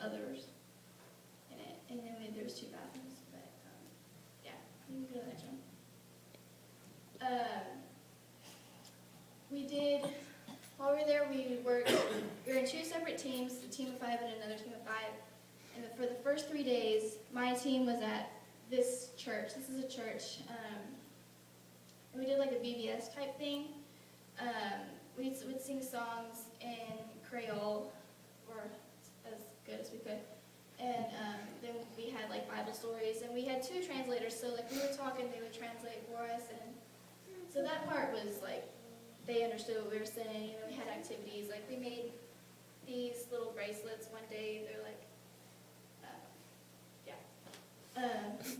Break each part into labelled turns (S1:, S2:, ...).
S1: others in it. And then there's 2 bathrooms, but yeah, you can go to the next one. We did, while we were there, we were in 2 separate teams, a team of 5 and another team of 5. And for the first 3 days, my team was at this church. This is a church. And we did like a VBS type thing. We'd sing songs in Creole, or as good as we could. And then we had like Bible stories, and we had 2 translators. So like we were talking, they would translate for us, and so that part was like they understood what we were saying. You know, we had activities like we made these little bracelets one day. They're like,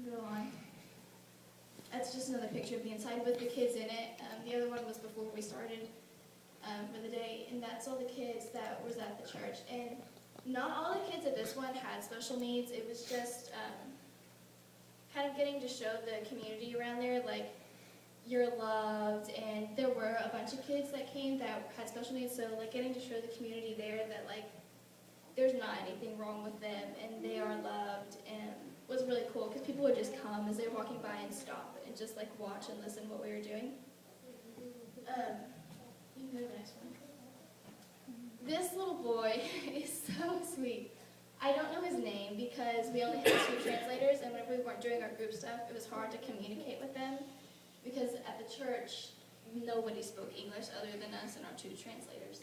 S1: go on. That's just another picture of the inside with the kids in it. The other one was before we started for the day, and that's all the kids that was at the church. And not all the kids at this one had special needs. It was just kind of getting to show the community around there, like, you're loved, and there were a bunch of kids that came that had special needs, so like getting to show the community there that like there's not anything wrong with them, and they are loved, and was really cool because people would just come as they were walking by and stop and just like watch and listen to what we were doing. You can go to the next one. This little boy is so sweet. I don't know his name because we only had 2 translators, and whenever we weren't doing our group stuff, it was hard to communicate with them because at the church, nobody spoke English other than us and our 2 translators.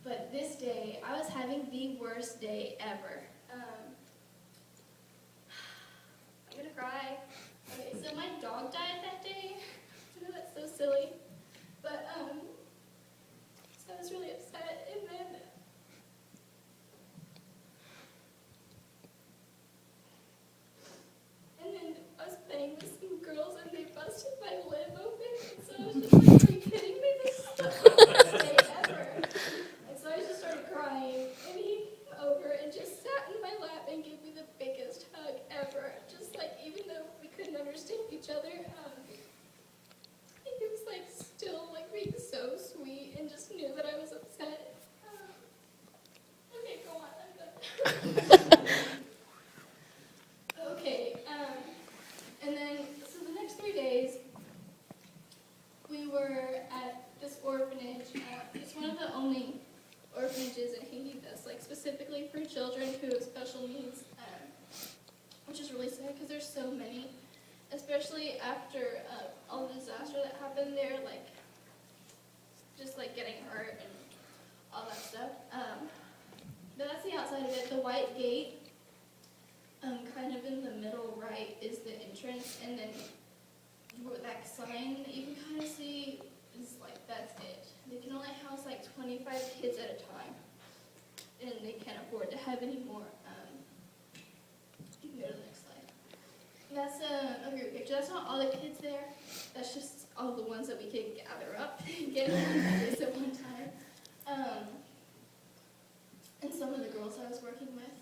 S1: But this day, I was having the worst day ever. I'm gonna cry. Okay, so my dog died that day. I know that's so silly, but so I was really upset, and then I was playing with some girls, and they busted my lip open, and so I was just like, are you kidding me? This is the worst day ever. And so I just started crying, and he came over and just sat in my lap and gave me the biggest hug ever. Just like, even though we couldn't understand each other, he was like still like being so sweet and just knew that I was upset. Okay, go on, I'm done. Okay, and then, so the next 3 days, we were at this orphanage. It's one of the only orphanages in Haiti that's like specifically for children who have special needs, which is really sad because there's so many, especially after all the disaster that happened there, like just like getting hurt and all that stuff. But that's the outside of it. The white gate, kind of in the middle right, is the entrance, and then that sign that you can kind of see is like, that's it. They can only house like 25 kids at a time, and they can't afford to have any more. You can go to the next slide. That's a group picture. That's not all the kids there. That's just all the ones that we could gather up and get this at one time. And some of the girls I was working with.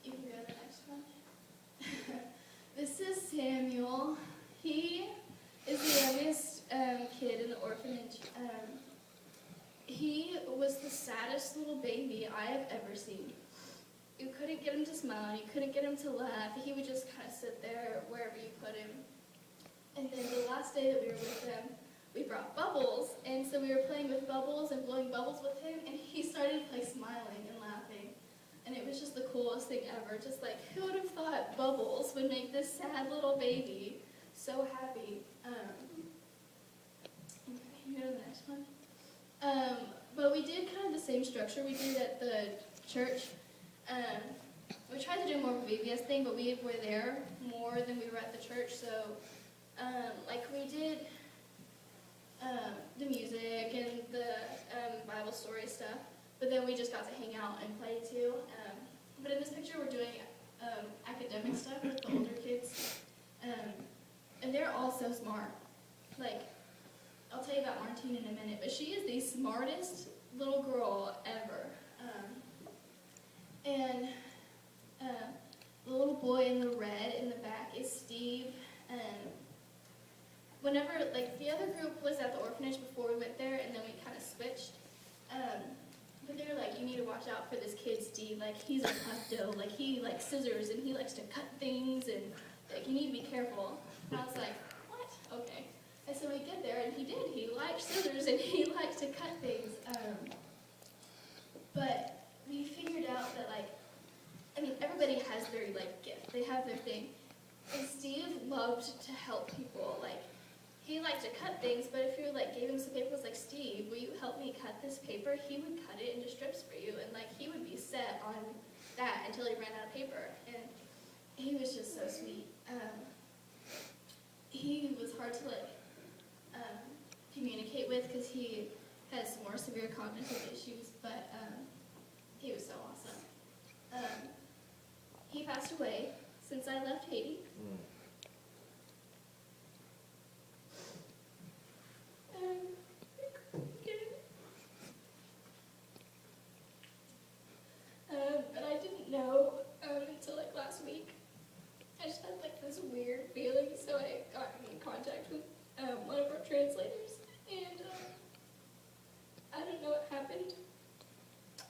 S1: You can go to the next one. This is Samuel. He is the youngest kid in the orphanage. He was the saddest little baby I have ever seen. You couldn't get him to smile, you couldn't get him to laugh. He would just kind of sit there wherever you put him. And then the last day that we were with him, we brought bubbles, and so we were playing with bubbles and blowing bubbles with him, and he started like smiling and laughing. And it was just the coolest thing ever. Just like, who would have thought bubbles would make this sad little baby so happy? You go to the next one. But we did kind of the same structure we did at the church. We tried to do more of a VBS thing, but we were there more than we were at the church. So, like we did the music and the Bible story stuff. But then we just got to hang out and play too. But in this picture, we're doing academic stuff with the older kids. And they're all so smart. Like, I'll tell you about Martine in a minute, but she is the smartest little girl ever. And the little boy in the red in the back is Steve. Whenever, like, the other group was at the orphanage before we went there, and then we kind of switched. But they're like watch out for this kid, Steve. Like, he's a klepto. Like, he likes scissors, and he likes to cut things, and, like, you need to be careful. And I was like, what? Okay. And so we get there, and he did. He liked scissors, and he liked to cut things. But we figured out that, like, I mean, everybody has their, like, gift. They have their thing. And Steve loved to help people. Like, he liked to cut things, but if you, like, gave him some paper, was like, Steve, will you help me cut this paper? He would cut it into strips for you, and, like, he would be set on that until he ran out of paper. And he was just so sweet. He was hard to, like, communicate with because he has more severe cognitive issues, but he was so awesome. He passed away since I left Haiti. But I didn't know until like last week. I just had like this weird feeling, so I got in contact with one of our translators, and I don't know what happened.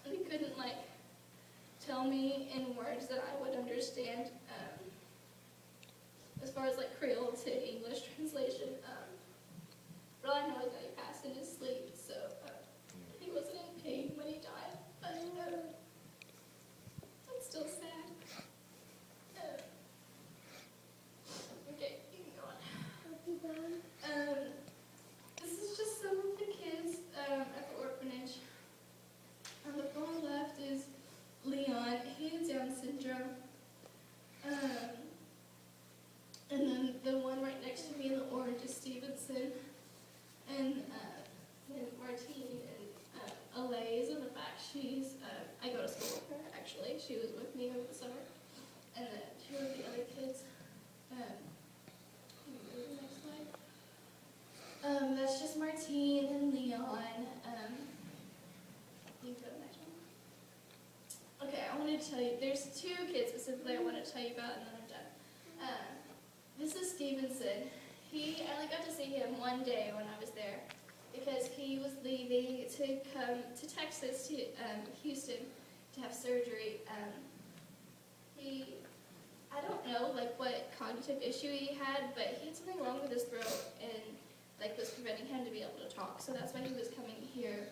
S1: He couldn't like tell me in words that I would understand. As far as like Creole to English translation, but all I know is that he passed in his sleep, so he wasn't in pain when he died, but I'm still sad. Okay, you can go on. This is just some of the kids at the orphanage. On the far left is Leon. He has Down syndrome. And then the one right next to me in the orange is Stevenson. And Martine and Alay is in the back. She's, I go to school with her, actually. She was with me over the summer. And then two of the other kids. Can we go to the next slide? That's just Martine and Leon. You can go to the next one. Okay, I wanted to tell you, there's two kids specifically I want to tell you about, and then I'm done. This is Stevenson. I only got to see him one day when I was there because he was leaving to come to Texas, to Houston, to have surgery. I don't know like what cognitive issue he had, but he had something wrong with his throat and like was preventing him to be able to talk. So that's why he was coming here.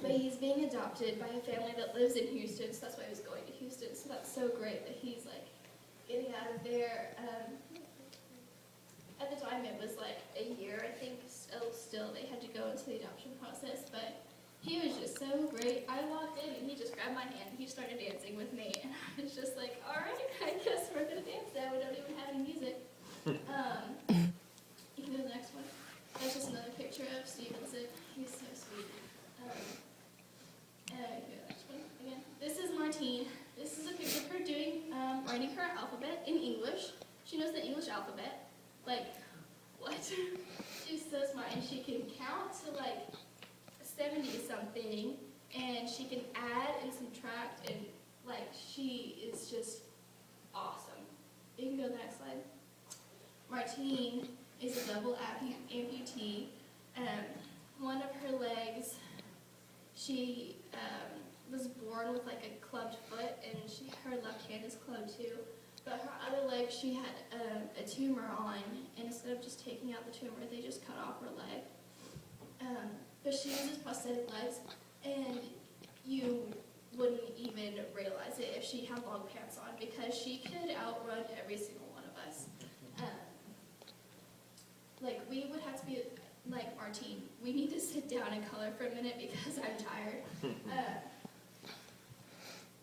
S1: But he's being adopted by a family that lives in Houston, so that's why he was going to Houston. So that's so great that he's like getting out of there. At the time it was like a year, I think, still they had to go into the adoption process, but he was just so great. I walked in and he just grabbed my hand and he started dancing with me, and I was just like, all right, I guess we're gonna dance now. We don't even have any music. You can go to the next one. That's just another picture of Stevenson. He's so sweet. You can go to the next one again. This is Martine. This is a picture of her writing her alphabet in English. She knows the English alphabet. Like, what? She's so smart, and she can count to like 70-something, and she can add and subtract, and like she is just awesome. You can go to the next slide. Martine is a double amputee. One of her legs, she was born with like a clubbed foot, and her left hand is clubbed too. But her other leg, she had a tumor on, and instead of just taking out the tumor, they just cut off her leg. But she uses prosthetic legs, and you wouldn't even realize it if she had long pants on, because she could outrun every single one of us. Like, we would have to be like, Martine, we need to sit down and color for a minute because I'm tired.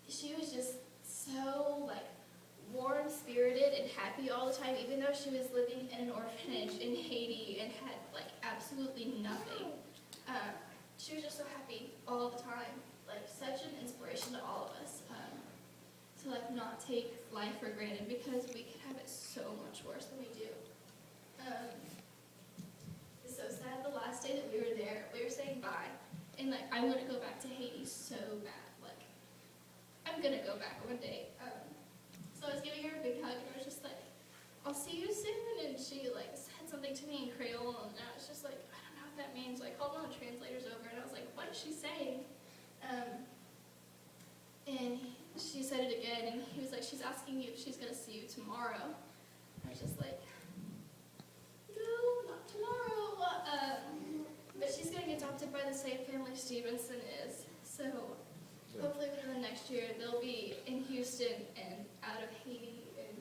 S1: She was just so, like, warm-spirited and happy all the time, even though she was living in an orphanage in Haiti and had, like, absolutely nothing. She was just so happy all the time. Like, such an inspiration to all of us. To, like, not take life for granted, because we could have it so much worse than we do. It's so sad. The last day that we were there, we were saying bye. And, like, I want to go back to Haiti so bad. Like, I'm going to go back one day. So I was giving her a big hug, and I was just like, I'll see you soon. And she, like, said something to me in Creole, and I was just like, I don't know what that means. So I called one of the translators over, and I was like, what is she saying? she's asking you if she's going to see you tomorrow. I was just like, no, not tomorrow. But she's getting adopted by the same family Stevenson is. So hopefully within the next year, they'll be in Houston and out of Haiti. And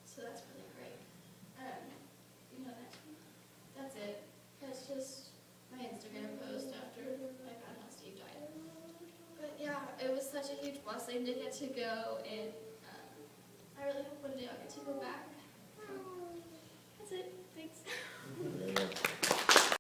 S1: so that's really great. That's it. That's just my Instagram post after I found out Steve died. But yeah, it was such a huge blessing to get to go, and I really hope one day I'll get to go back. That's it. Thanks.